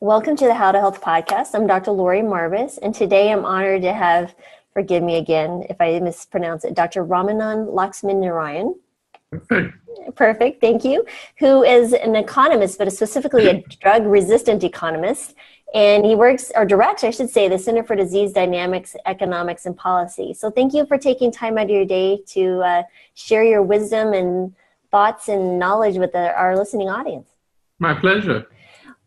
Welcome to the How to Health podcast. I'm Dr. Lori Marvis, and today I'm honored to have, forgive me again if I mispronounce it, Dr. Ramanan Laxminarayan. Perfect, thank you. Who is an economist, but specifically a drug-resistant economist. And he works, or directs, I should say, the Center for Disease Dynamics, Economics, and Policy. So thank you for taking time out of your day to share your wisdom and thoughts and knowledge with our listening audience. My pleasure.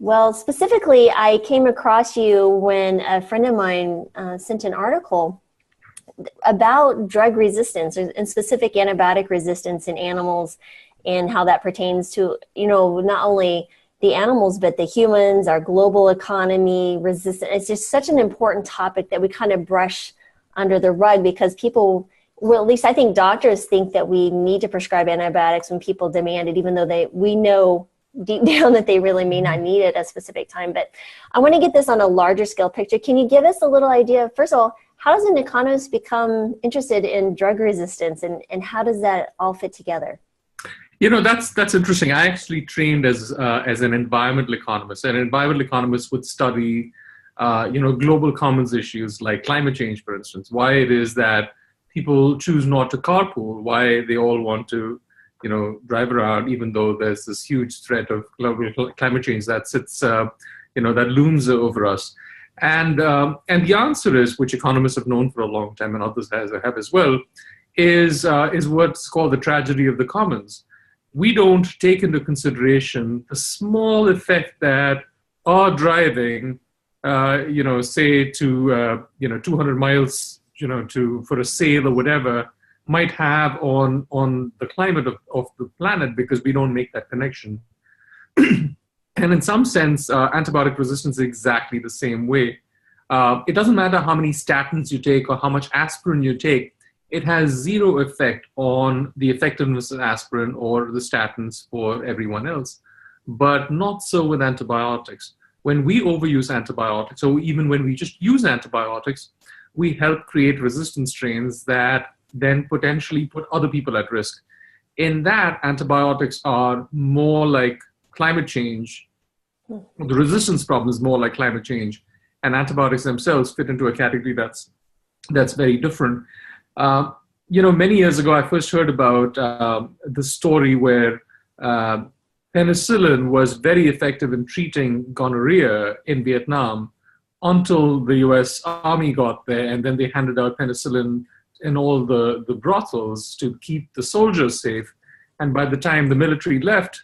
Well, specifically, I came across you when a friend of mine sent an article about drug resistance and specific antibiotic resistance in animals and how that pertains to, not only the animals, but the humans, our global economy, resistance. It's just such an important topic that we kind of brush under the rug because people, well, at least I think doctors think that we need to prescribe antibiotics when people demand it, even though we know deep down that they really may not need it at a specific time. But I want to get this on a larger scale picture. Can you give us a little idea, first of all, how does an economist become interested in drug resistance and how does that all fit together? That's interesting. I actually trained as an environmental economist. An environmental economist would study, global commons issues like climate change, for instance, why it is that people choose not to carpool, why they all want to drive around, even though there's this huge threat of global climate change that sits, that looms over us. And the answer is, which economists have known for a long time, and others have as well, is what's called the tragedy of the commons. We don't take into consideration the small effect that our driving, say to 200 miles, for a sale or whatever, might have on the climate of the planet because we don't make that connection. And in some sense, antibiotic resistance is exactly the same way. It doesn't matter how many statins you take or how much aspirin you take. It has zero effect on the effectiveness of aspirin or the statins for everyone else. But not so with antibiotics. When we overuse antibiotics, or even when we just use antibiotics, we help create resistant strains that then potentially put other people at risk. In that, antibiotics are more like climate change. The resistance problem is more like climate change, and antibiotics themselves fit into a category that's very different. Many years ago, I first heard about the story where penicillin was very effective in treating gonorrhea in Vietnam until the US Army got there, and then they handed out penicillin in all the brothels to keep the soldiers safe. And by the time the military left,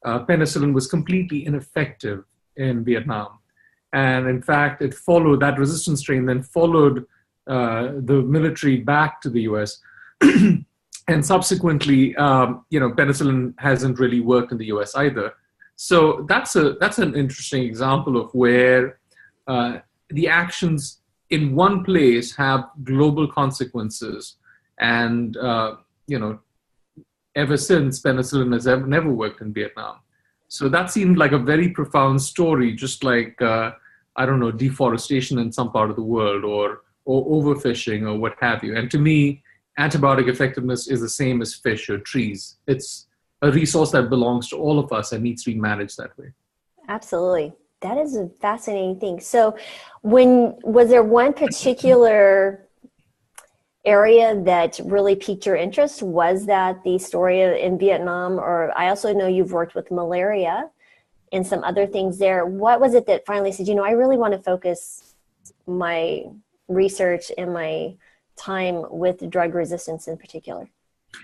penicillin was completely ineffective in Vietnam. And in fact, that resistance strain then followed the military back to the US. And subsequently, penicillin hasn't really worked in the US either. So that's an interesting example of where the actions in one place have global consequences. And, ever since, penicillin has never worked in Vietnam. So that seemed like a very profound story, just like, deforestation in some part of the world or overfishing or what have you. And to me, antibiotic effectiveness is the same as fish or trees. It's a resource that belongs to all of us and needs to be managed that way. Absolutely. That is a fascinating thing. So was there one particular area that really piqued your interest? Was that the story in Vietnam? Or I also know you've worked with malaria and some other things there. What was it that finally said, I really want to focus my research and my time with drug resistance in particular?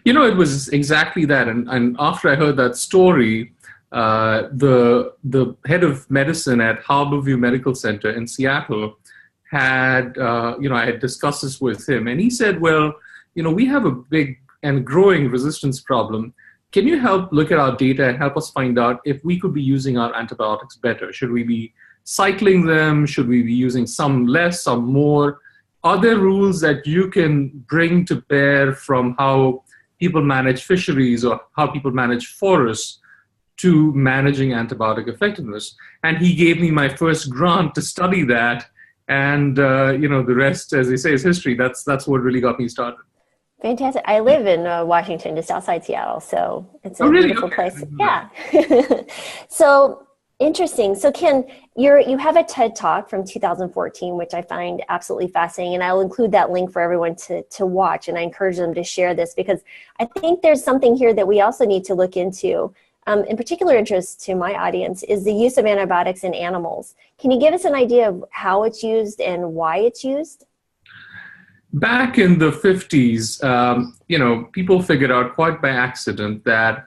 It was exactly that. And after I heard that story, the head of medicine at Harborview Medical Center in Seattle had, I had discussed this with him, and he said, well, we have a big and growing resistance problem. Can you help look at our data and help us find out if we could be using our antibiotics better? Should we be cycling them? Should we be using some less, some more? Are there rules that you can bring to bear from how people manage fisheries or how people manage forests to managing antibiotic effectiveness? And he gave me my first grant to study that. And, the rest, as they say, is history. That's what really got me started. Fantastic. I live in Washington, just outside Seattle. So it's a beautiful place. Yeah. So Interesting. So Ken, you have a TED Talk from 2014, which I find absolutely fascinating, and I'll include that link for everyone to watch, and I encourage them to share this because I think there's something here that we also need to look into. In particular interest to my audience is the use of antibiotics in animals. Can you give us an idea of how it's used and why it's used? Back in the 50s, people figured out quite by accident that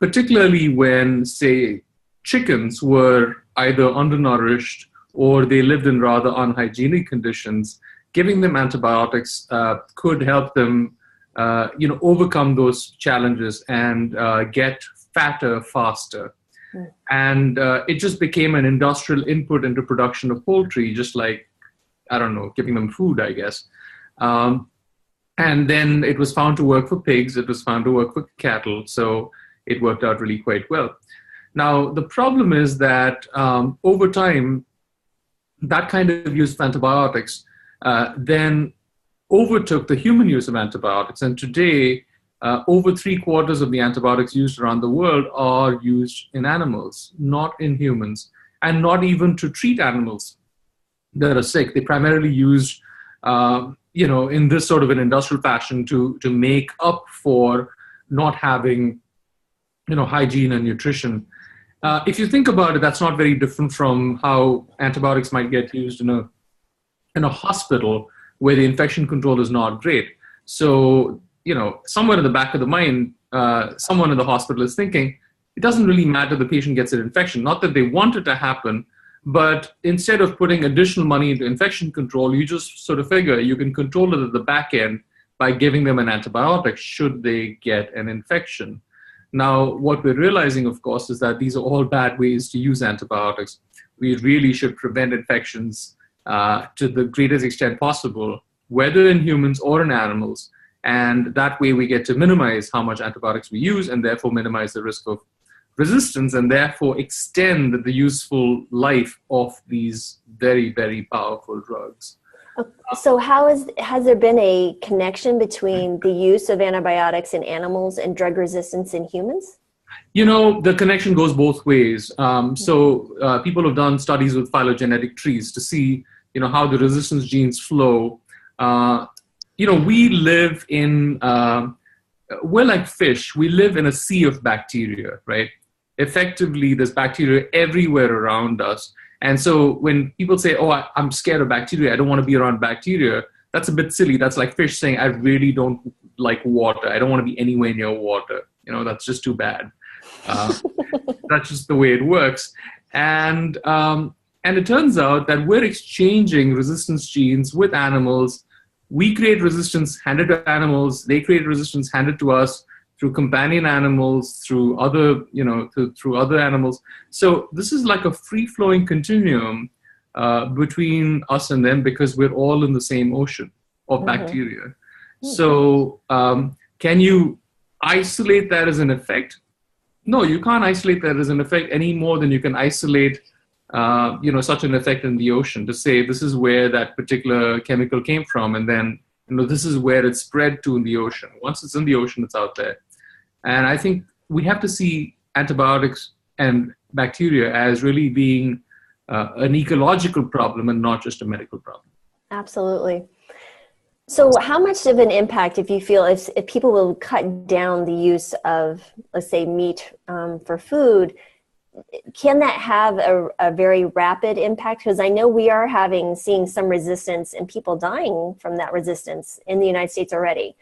particularly when, say, chickens were either undernourished or they lived in rather unhygienic conditions, giving them antibiotics could help them, overcome those challenges and get fatter faster. Mm. And it just became an industrial input into production of poultry, just like, giving them food, I guess. And then it was found to work for pigs. It was found to work for cattle. So it worked out really quite well. Now, the problem is that over time, that kind of use of antibiotics then overtook the human use of antibiotics. And today, over 3/4 of the antibiotics used around the world are used in animals, not in humans, and not even to treat animals that are sick. They primarily used, in this sort of an industrial fashion to make up for not having, hygiene and nutrition. If you think about it, that's not very different from how antibiotics might get used in a hospital where the infection control is not great. So, somewhere in the back of the mind, someone in the hospital is thinking, it doesn't really matter the patient gets an infection. Not that they want it to happen, but instead of putting additional money into infection control, you just sort of figure you can control it at the back end by giving them an antibiotic should they get an infection. Now, what we're realizing, of course, is that these are all bad ways to use antibiotics. We really should prevent infections to the greatest extent possible, whether in humans or in animals. And that way we get to minimize how much antibiotics we use and therefore minimize the risk of resistance and therefore extend the useful life of these very, very powerful drugs. So has there been a connection between the use of antibiotics in animals and drug resistance in humans? The connection goes both ways. So people have done studies with phylogenetic trees to see, how the resistance genes flow. We live in, we're like fish. We live in a sea of bacteria, right? Effectively, there's bacteria everywhere around us. And so when people say, I'm scared of bacteria, I don't want to be around bacteria, that's a bit silly. That's like fish saying, I really don't like water. I don't want to be anywhere near water. That's just too bad. That's just the way it works. And it turns out that we're exchanging resistance genes with animals. We create resistance handed to animals. They create resistance handed to us through companion animals, through other, through other animals. So this is like a free-flowing continuum between us and them because we're all in the same ocean of bacteria. Mm-hmm. So can you isolate that as an effect? No, you can't isolate that as an effect any more than you can isolate, such an effect in the ocean to say this is where that particular chemical came from, and then this is where it spread to in the ocean. Once it's in the ocean, it's out there. And I think we have to see antibiotics and bacteria as really being an ecological problem and not just a medical problem. Absolutely. So how much of an impact, if you feel, if people will cut down the use of, let's say, meat for food, can that have a very rapid impact? Because I know we are seeing some resistance and people dying from that resistance in the United States already.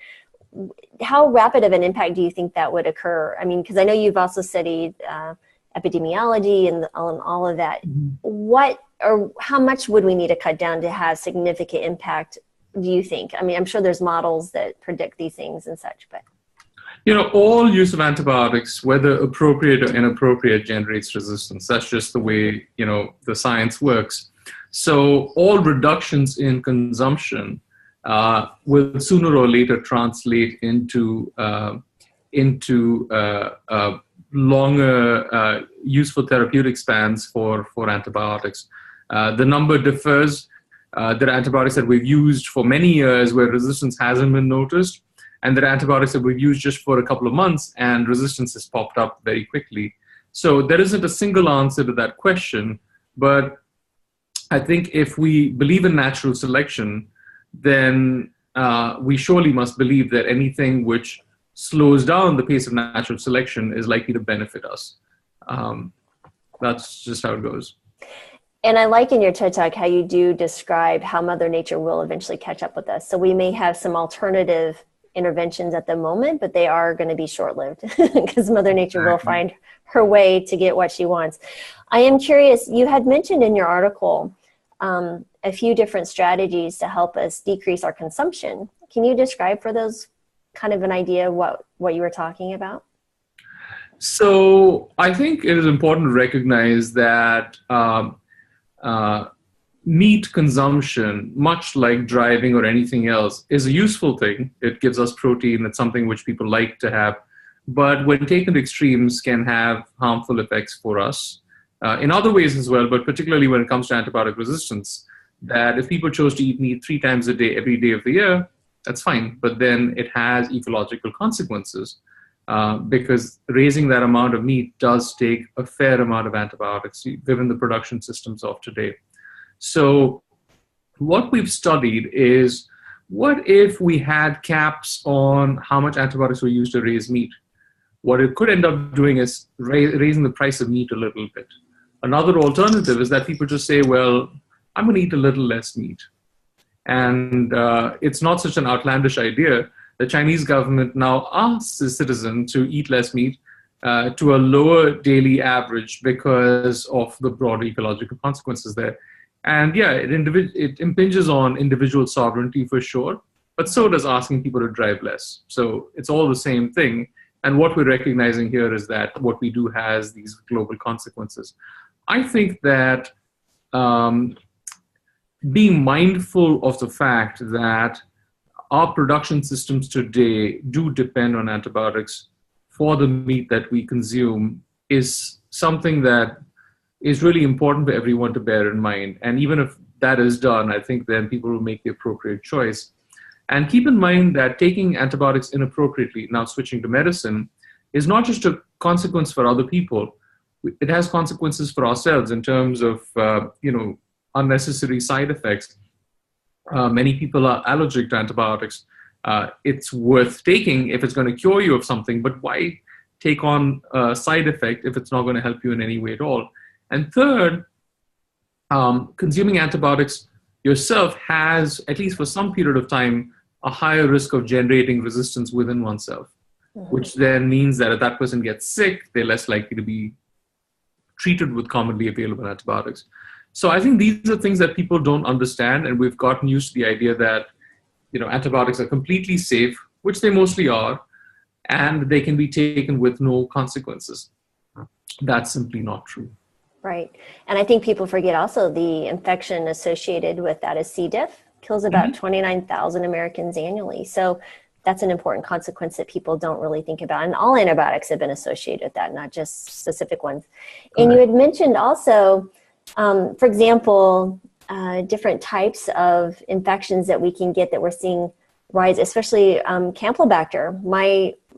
How rapid of an impact do you think that would occur? I mean, because I know you've also studied epidemiology and all of that. Mm-hmm. What or how much would we need to cut down to have significant impact, do you think? I mean, I'm sure there's models that predict these things and such, but... all use of antibiotics, whether appropriate or inappropriate, generates resistance. That's just the way, the science works. So all reductions in consumption will sooner or later translate into longer useful therapeutic spans for antibiotics. The number differs. There are antibiotics that we've used for many years where resistance hasn't been noticed. And there are antibiotics that we've used just for a couple of months and resistance has popped up very quickly. So there isn't a single answer to that question, but I think if we believe in natural selection, then we surely must believe that anything which slows down the pace of natural selection is likely to benefit us. That's just how it goes. And I like in your TED Talk how you do describe how Mother Nature will eventually catch up with us. So we may have some alternative interventions at the moment, but they are going to be short-lived because Mother Nature will find her way to get what she wants. I am curious, you had mentioned in your article a few different strategies to help us decrease our consumption. Can you describe for those kind of an idea of what you were talking about? So I think it is important to recognize that meat consumption, much like driving or anything else, is a useful thing. It gives us protein. It's something which people like to have. But when taken to extremes, can have harmful effects for us in other ways as well, but particularly when it comes to antibiotic resistance, that if people chose to eat meat 3 times a day, every day of the year, that's fine. But then it has ecological consequences because raising that amount of meat does take a fair amount of antibiotics given the production systems of today. So what we've studied is, what if we had caps on how much antibiotics were used to raise meat? What it could end up doing is raising the price of meat a little bit. Another alternative is that people just say, well, I'm going to eat a little less meat. And it's not such an outlandish idea. The Chinese government now asks the citizen to eat less meat to a lower daily average because of the broad ecological consequences there. And yeah, it impinges on individual sovereignty for sure, but so does asking people to drive less. So it's all the same thing. And what we're recognizing here is that what we do has these global consequences. I think that being mindful of the fact that our production systems today do depend on antibiotics for the meat that we consume is something that is really important for everyone to bear in mind. And even if that is done, I think then people will make the appropriate choice. And keep in mind that taking antibiotics inappropriately, now switching to medicine, is not just a consequence for other people. It has consequences for ourselves in terms of unnecessary side effects. Many people are allergic to antibiotics. It's worth taking if it's going to cure you of something, but why take on a side effect if it's not going to help you in any way at all? And third, consuming antibiotics yourself has, at least for some period of time, a higher risk of generating resistance within oneself, which then means that if that person gets sick, they're less likely to be treated with commonly available antibiotics. So I think these are things that people don't understand, and we've gotten used to the idea that antibiotics are completely safe, which they mostly are, and they can be taken with no consequences. That's simply not true. Right. And I think people forget also the infection associated with that is C. diff, kills about 29,000 Americans annually. So that's an important consequence that people don't really think about. And all antibiotics have been associated with that, not just specific ones. And you had mentioned also, for example, different types of infections that we can get that we're seeing rise, especially Campylobacter.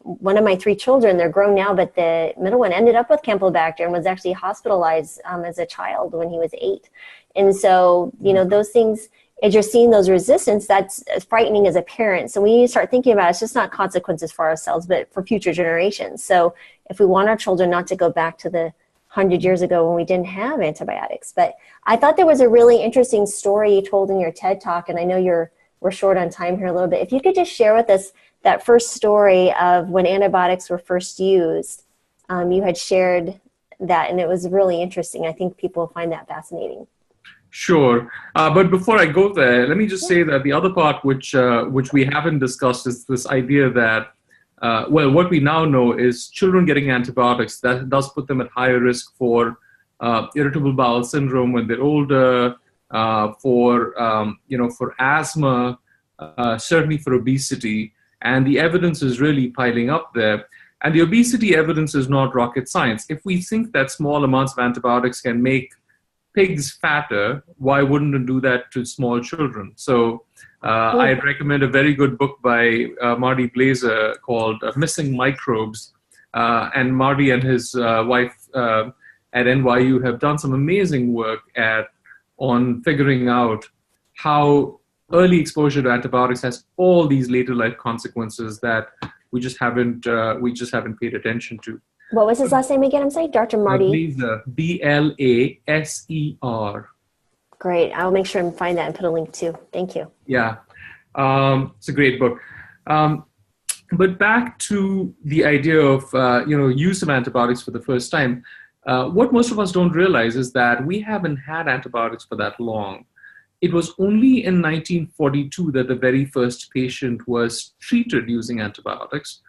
One of my 3 children, they're grown now, but the middle one ended up with Campylobacter and was actually hospitalized as a child when he was 8. And so, those things, as you're seeing those resistance, that's frightening as a parent. So we need to start thinking about it's just not consequences for ourselves, but for future generations. So if we want our children not to go back to the 100 years ago when we didn't have antibiotics. But I thought there was a really interesting story you told in your TED Talk, and I know we're short on time here a little bit. If you could just share with us that first story of when antibiotics were first used. You had shared that, and it was really interesting. I think people find that fascinating. Sure. But before I go there, let me just say that the other part which we haven't discussed is this idea that, what we now know is children getting antibiotics, that does put them at higher risk for irritable bowel syndrome when they're older, for asthma, certainly for obesity. And the evidence is really piling up there. And the obesity evidence is not rocket science. If we think that small amounts of antibiotics can make pigs fatter, why wouldn't it do that to small children? So I'd recommend a very good book by Marty Blaser called Missing Microbes. And Marty and his wife, at NYU have done some amazing work on figuring out how early exposure to antibiotics has all these later life consequences that we just haven't paid attention to. What was his last name again? I'm sorry, Dr. Marty. Blaser, Blaser. Great. I'll make sure and find that and put a link too. Thank you. Yeah, it's a great book. But back to the idea of use of antibiotics for the first time. What most of us don't realize is that we haven't had antibiotics for that long. It was only in 1942 that the very first patient was treated using antibiotics.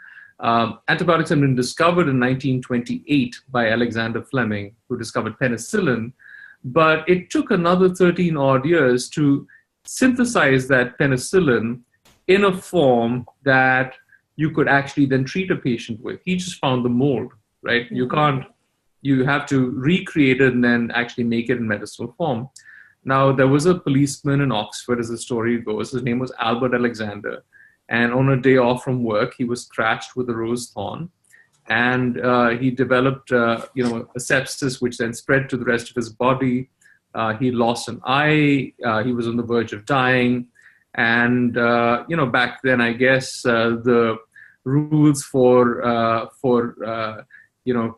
Antibiotics had been discovered in 1928 by Alexander Fleming, who discovered penicillin. But it took another 13 odd years to synthesize that penicillin in a form that you could actually then treat a patient with. He just found the mold, right? You have to recreate it and then actually make it in medicinal form. Now, there was a policeman in Oxford, as the story goes. His name was Albert Alexander. And on a day off from work, he was scratched with a rose thorn. And he developed, a sepsis, which then spread to the rest of his body. He lost an eye. He was on the verge of dying. And, back then, I guess the rules for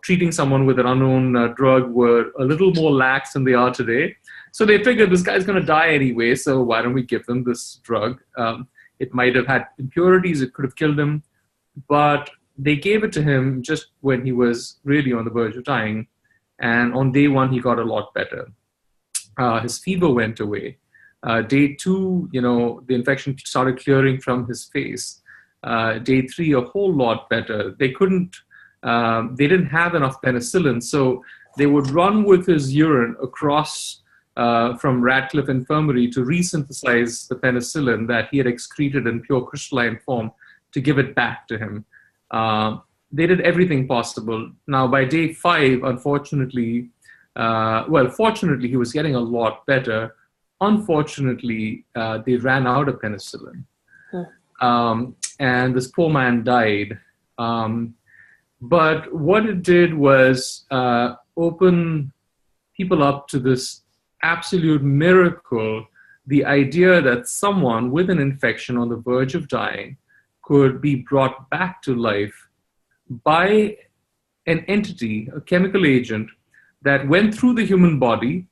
treating someone with an unknown drug were a little more lax than they are today. So they figured this guy's going to die anyway, so why don't we give them this drug? It might have had impurities. It could have killed him. But they gave it to him just when he was really on the verge of dying. And on day one, he got a lot better. His fever went away. Day two, the infection started clearing from his face. Day three, a whole lot better. They didn't have enough penicillin, so they would run with his urine across from Radcliffe Infirmary to resynthesize the penicillin that he had excreted in pure crystalline form to give it back to him. They did everything possible. Now, by day 5, unfortunately, fortunately, he was getting a lot better. Unfortunately, they ran out of penicillin. And this poor man died. But what it did was open people up to this absolute miracle, the idea that someone with an infection on the verge of dying could be brought back to life by an entity, a chemical agent, that went through the human body,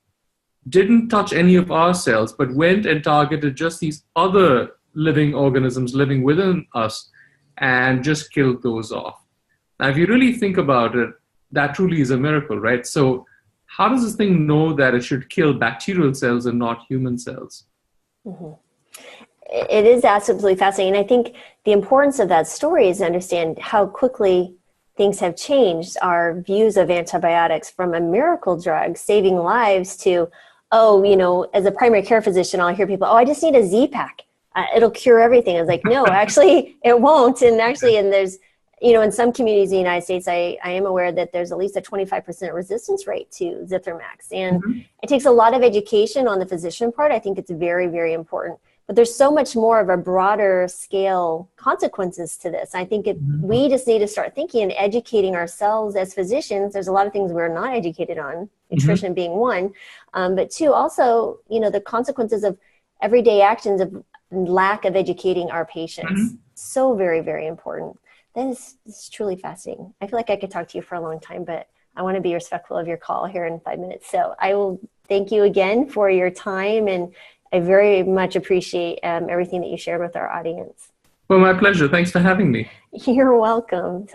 didn't touch any of our cells, but went and targeted just these other living organisms living within us and just killed those off. Now, if you really think about it, that truly is a miracle, right? So how does this thing know that it should kill bacterial cells and not human cells? Mm-hmm. It is absolutely fascinating. I think the importance of that story is to understand how quickly things have changed. Our views of antibiotics from a miracle drug saving lives to, as a primary care physician, I'll hear people, I just need a Z-Pack. It'll cure everything. I was like, no, actually it won't. And there's, in some communities in the United States, I am aware that there's at least a 25% resistance rate to Zithromax. And it takes a lot of education on the physician part. I think it's very, very important. But there's so much more of a broader scale consequences to this. I think we just need to start thinking and educating ourselves as physicians. There's a lot of things we're not educated on, nutrition being one. But two, also, the consequences of everyday actions of lack of educating our patients. So very, very important. This is truly fascinating. I feel like I could talk to you for a long time, but I want to be respectful of your call here in 5 minutes. So I will thank you again for your time, and I very much appreciate everything that you shared with our audience. Well, my pleasure. Thanks for having me. You're welcome.